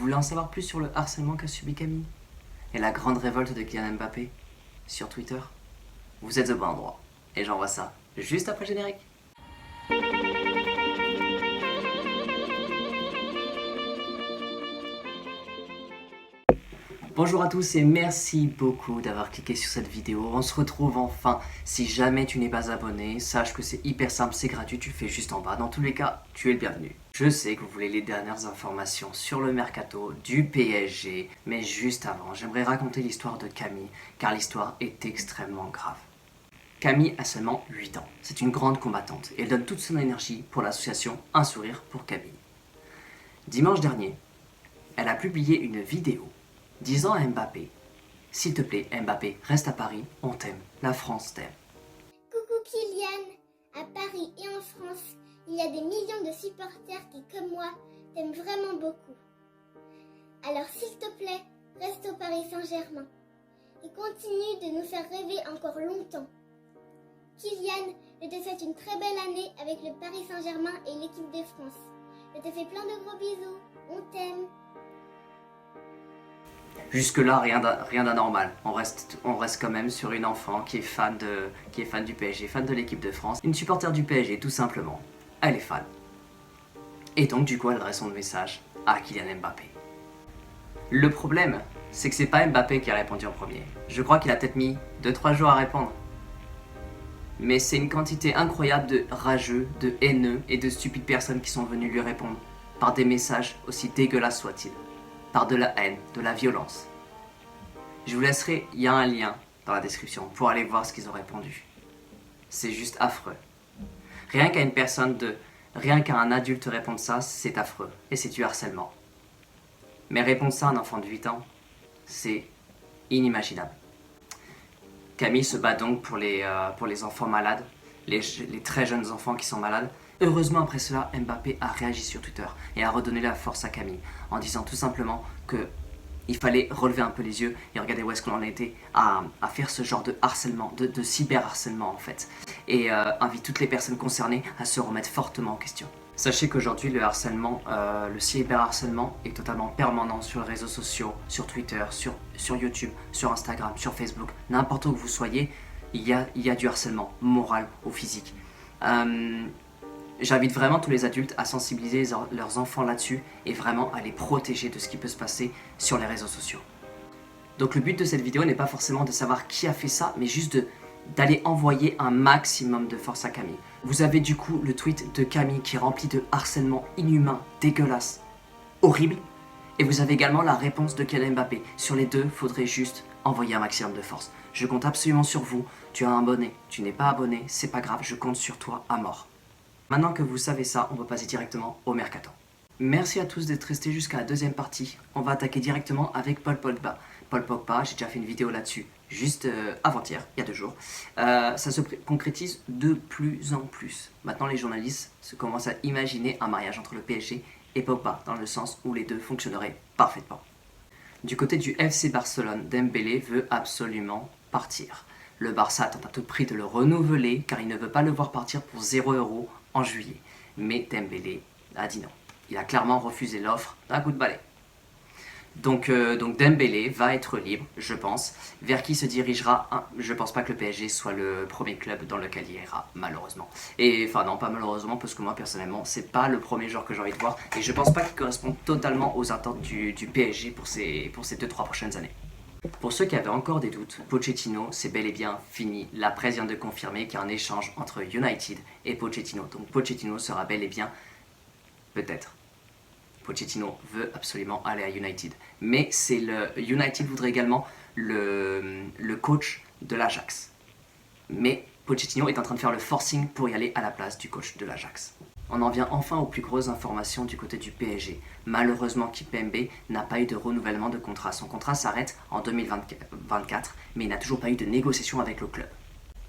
voulez en savoir plus sur le harcèlement qu'a subi Camille et la grande révolte de Kylian Mbappé sur Twitter? Vous êtes au bon endroit. Et j'envoie ça juste après le générique. Bonjour à tous et merci beaucoup d'avoir cliqué sur cette vidéo. On se retrouve enfin. Si jamais tu n'es pas abonné, sache que c'est hyper simple, c'est gratuit, tu le fais juste en bas. Dans tous les cas, tu es le bienvenu. Je sais que vous voulez les dernières informations sur le mercato du PSG, mais juste avant, j'aimerais raconter l'histoire de Camille, car l'histoire est extrêmement grave. Camille a seulement 8 ans. C'est une grande combattante et elle donne toute son énergie pour l'association Un Sourire pour Camille. Dimanche dernier, elle a publié une vidéo disant à Mbappé: s'il te plaît, Mbappé, reste à Paris, on t'aime, la France t'aime. Coucou Kylian, à Paris et en France, il y a des millions de supporters qui, comme moi, t'aiment vraiment beaucoup. Alors s'il te plaît, reste au Paris Saint-Germain et continue de nous faire rêver encore longtemps. Kylian, je te souhaite une très belle année avec le Paris Saint-Germain et l'équipe de France. Je te fais plein de gros bisous, on t'aime. Jusque-là, rien d'anormal. On reste quand même sur une enfant qui est fan du PSG, fan de l'équipe de France. Une supporter du PSG, tout simplement. Elle est fan. Et donc, du coup, elle adresse son message à Kylian Mbappé. Le problème, c'est que c'est pas Mbappé qui a répondu en premier. Je crois qu'il a peut-être mis 2-3 jours à répondre. Mais c'est une quantité incroyable de rageux, de haineux et de stupides personnes qui sont venues lui répondre par des messages aussi dégueulasses soient-ils. Par de la haine, de la violence. Je vous laisserai, il y a un lien dans la description pour aller voir ce qu'ils ont répondu. C'est juste affreux. Rien qu'à un adulte répondre ça, c'est affreux et c'est du harcèlement. Mais répondre ça à un enfant de 8 ans, c'est inimaginable. Camille se bat donc pour les enfants malades, les très jeunes enfants qui sont malades. Heureusement, après cela, Mbappé a réagi sur Twitter et a redonné la force à Camille en disant tout simplement qu'il fallait relever un peu les yeux et regarder où est-ce qu'on en était à faire ce genre de harcèlement, de cyberharcèlement en fait. Et invite toutes les personnes concernées à se remettre fortement en question. Sachez qu'aujourd'hui, le harcèlement, le cyberharcèlement est totalement permanent sur les réseaux sociaux, sur Twitter, sur YouTube, sur Instagram, sur Facebook. N'importe où que vous soyez, il y a du harcèlement, moral ou physique. J'invite vraiment tous les adultes à sensibiliser leurs enfants là-dessus et vraiment à les protéger de ce qui peut se passer sur les réseaux sociaux. Donc le but de cette vidéo n'est pas forcément de savoir qui a fait ça, mais juste d'aller envoyer un maximum de force à Camille. Vous avez du coup le tweet de Camille qui est rempli de harcèlement inhumain, dégueulasse, horrible. Et vous avez également la réponse de Kylian Mbappé. Sur les deux, faudrait juste envoyer un maximum de force. Je compte absolument sur vous. Tu as un abonné, tu n'es pas abonné, c'est pas grave, je compte sur toi à mort. Maintenant que vous savez ça, on va passer directement au mercato. Merci à tous d'être restés jusqu'à la deuxième partie. On va attaquer directement avec Paul Pogba. Paul Pogba, j'ai déjà fait une vidéo là-dessus, juste avant-hier, il y a 2 jours. Ça se concrétise de plus en plus. Maintenant, les journalistes se commencent à imaginer un mariage entre le PSG et Pogba, dans le sens où les deux fonctionneraient parfaitement. Du côté du FC Barcelone, Dembélé veut absolument partir. Le Barça tente à tout prix de le renouveler car il ne veut pas le voir partir pour 0 € en juillet. Mais Dembélé a dit non. Il a clairement refusé l'offre d'un coup de balai. Donc Dembélé va être libre, je pense. Vers qui se dirigera je pense pas que le PSG soit le premier club dans lequel il ira, malheureusement. Et enfin non, pas malheureusement, parce que moi personnellement, c'est pas le premier joueur que j'ai envie de voir. Et je pense pas qu'il corresponde totalement aux attentes du PSG pour ces 2-3 prochaines années. Pour ceux qui avaient encore des doutes, Pochettino, c'est bel et bien fini. La presse vient de confirmer qu'il y a un échange entre United et Pochettino. Donc Pochettino sera bel et bien, peut-être. Pochettino veut absolument aller à United. Mais United voudrait également le coach de l'Ajax. Mais Pochettino est en train de faire le forcing pour y aller à la place du coach de l'Ajax. On en vient enfin aux plus grosses informations du côté du PSG. Malheureusement, Kimpembe n'a pas eu de renouvellement de contrat. Son contrat s'arrête en 2024, mais il n'a toujours pas eu de négociation avec le club.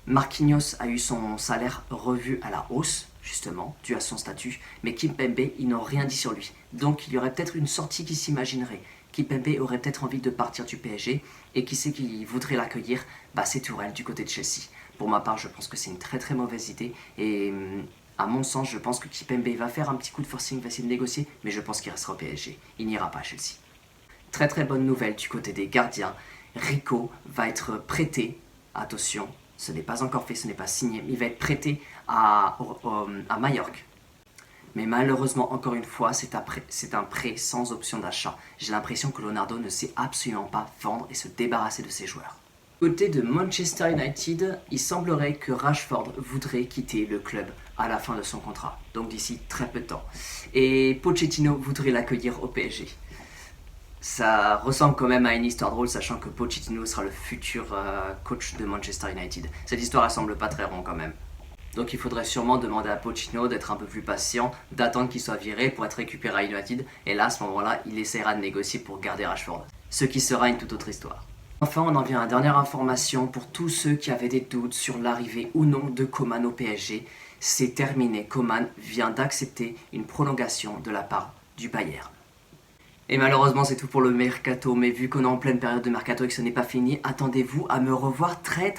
Marquinhos a eu son salaire revu à la hausse, justement, dû à son statut, mais Kimpembe, ils n'ont rien dit sur lui. Donc il y aurait peut-être une sortie qui s'imaginerait. Kimpembe aurait peut-être envie de partir du PSG, et qui sait qui voudrait l'accueillir, c'est Tourelle du côté de Chelsea. Pour ma part, je pense que c'est une très très mauvaise idée, et à mon sens, je pense que Kimpembe va faire un petit coup de forcing, va essayer de négocier, mais je pense qu'il restera au PSG. Il n'ira pas à Chelsea. Très très bonne nouvelle du côté des gardiens. Rico va être prêté, attention, ce n'est pas encore fait, ce n'est pas signé, mais il va être prêté à Majorque. Mais malheureusement, encore une fois, c'est un prêt sans option d'achat. J'ai l'impression que Leonardo ne sait absolument pas vendre et se débarrasser de ses joueurs. Côté de Manchester United, il semblerait que Rashford voudrait quitter le club à la fin de son contrat, donc d'ici très peu de temps. Et Pochettino voudrait l'accueillir au PSG. Ça ressemble quand même à une histoire drôle, sachant que Pochettino sera le futur coach de Manchester United. Cette histoire ne semble pas très ronde quand même. Donc il faudrait sûrement demander à Pochettino d'être un peu plus patient, d'attendre qu'il soit viré pour être récupéré à United. Et là, à ce moment-là, il essaiera de négocier pour garder Rashford. Ce qui sera une toute autre histoire. Enfin, on en vient à la dernière information pour tous ceux qui avaient des doutes sur l'arrivée ou non de Coman au PSG. C'est terminé, Coman vient d'accepter une prolongation de la part du Bayern. Et malheureusement c'est tout pour le mercato, mais vu qu'on est en pleine période de mercato et que ce n'est pas fini, attendez-vous à me revoir très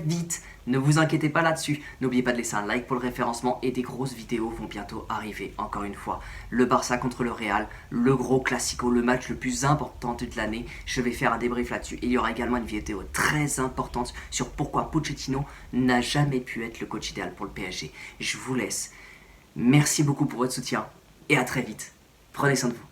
vite. Ne vous inquiétez pas là-dessus. N'oubliez pas de laisser un like pour le référencement et des grosses vidéos vont bientôt arriver encore une fois. Le Barça contre le Real, le gros classico, le match le plus important de l'année. Je vais faire un débrief là-dessus. Il y aura également une vidéo très importante sur pourquoi Pochettino n'a jamais pu être le coach idéal pour le PSG. Je vous laisse. Merci beaucoup pour votre soutien et à très vite. Prenez soin de vous.